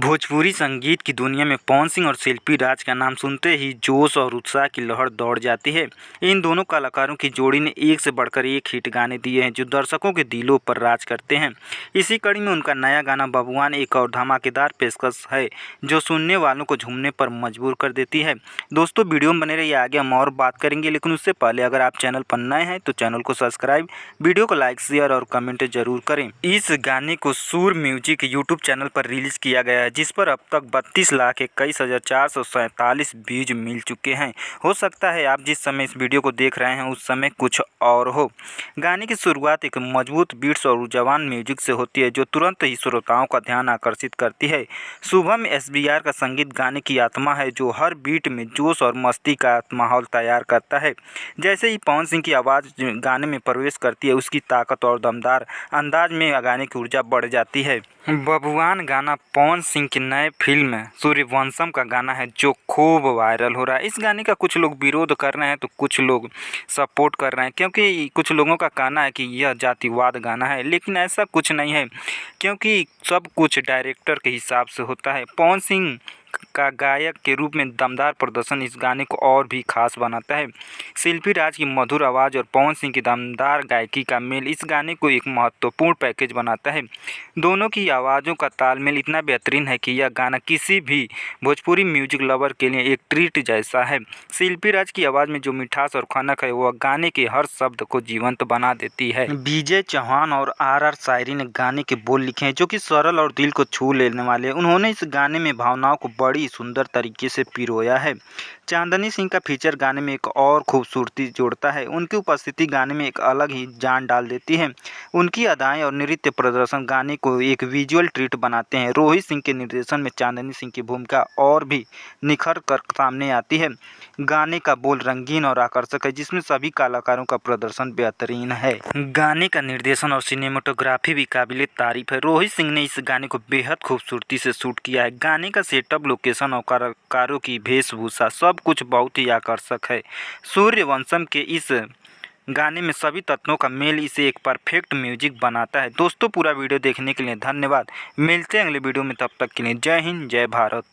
भोजपुरी संगीत की दुनिया में पवन सिंह और शिल्पी राज का नाम सुनते ही जोश और उत्साह की लहर दौड़ जाती है। इन दोनों कलाकारों की जोड़ी ने एक से बढ़कर एक हिट गाने दिए हैं जो दर्शकों के दिलों पर राज करते हैं। इसी कड़ी में उनका नया गाना बबुआन एक और धमाकेदार पेशकश है जो सुनने वालों को झूमने पर मजबूर कर देती है। दोस्तों, वीडियो में बने रहिए, आगे हम और बात करेंगे, लेकिन उससे पहले अगर आप चैनल पर नए हैं तो चैनल को सब्सक्राइब, वीडियो को लाइक, शेयर और कमेंट जरूर करें। इस गाने को सुर म्यूजिक यूट्यूब चैनल पर रिलीज किया गया है, जिस पर अब तक 32,21,447 व्यूज मिल चुके हैं। हो सकता है आप जिस समय इस वीडियो को देख रहे हैं उस समय कुछ और हो। गाने की शुरुआत एक मजबूत बीट्स और जवान म्यूजिक से होती है जो तुरंत ही श्रोताओं का ध्यान आकर्षित करती है। शुभम एसबीआर का संगीत गाने की आत्मा है जो हर बीट में जोश और मस्ती का माहौल तैयार करता है। जैसे ही पवन सिंह की आवाज़ गाने में प्रवेश करती है, उसकी ताकत और दमदार अंदाज में गाने की ऊर्जा बढ़ जाती है। बबुआन गाना पवन सिंह की नए फिल्म सूर्यवंशम का गाना है जो खूब वायरल हो रहा है। इस गाने का कुछ लोग विरोध कर रहे हैं तो कुछ लोग सपोर्ट कर रहे हैं, क्योंकि कुछ लोगों का कहना है कि यह जातिवाद गाना है, लेकिन ऐसा कुछ नहीं है क्योंकि सब कुछ डायरेक्टर के हिसाब से होता है। पवन सिंह का गायक के रूप में दमदार प्रदर्शन इस गाने को और भी खास बनाता है। शिल्पी राज की मधुर आवाज़ और पवन सिंह की दमदार गायकी का मेल इस गाने को एक महत्वपूर्ण पैकेज बनाता है। दोनों की आवाज़ों का तालमेल इतना बेहतरीन है कि यह गाना किसी भी भोजपुरी म्यूजिक लवर के लिए एक ट्रीट जैसा है। शिल्पी राज की आवाज़ में जो मिठास और खनक है वह गाने के हर शब्द को जीवंत बना देती है। विजय चौहान और आर शायरी ने गाने के बोल लिखे हैं जो कि सरल और दिल को छू लेने वाले हैं। उन्होंने इस गाने में भावनाओं को बड़ी सुंदर तरीके से पिरोया है। चांदनी सिंह का फीचर गाने में एक और खूबसूरती जोड़ता है। उनकी उपस्थिति गाने में एक अलग ही जान डाल देती है। उनकी अदाएं और नृत्य प्रदर्शन गाने को एक विजुअल ट्रीट बनाते हैं। रोहित सिंह के निर्देशन में चांदनी सिंह की भूमिका और भी निखर कर सामने आती है। गाने का बोल रंगीन और आकर्षक है जिसमें सभी कलाकारों का प्रदर्शन बेहतरीन है। गाने का निर्देशन और सिनेमेटोग्राफी भी काबिले तारीफ है। रोहित सिंह ने इस गाने को बेहद खूबसूरती से शूट किया है। गाने का सेटअप, लोकेशन और कलाकारों की वेशभूषा सब कुछ बहुत ही आकर्षक है। सूर्यवंशम के इस गाने में सभी तत्वों का मेल इसे एक परफेक्ट म्यूजिक बनाता है। दोस्तों, पूरा वीडियो देखने के लिए धन्यवाद। मिलते हैं अगले वीडियो में, तब तक के लिए जय हिंद, जय भारत।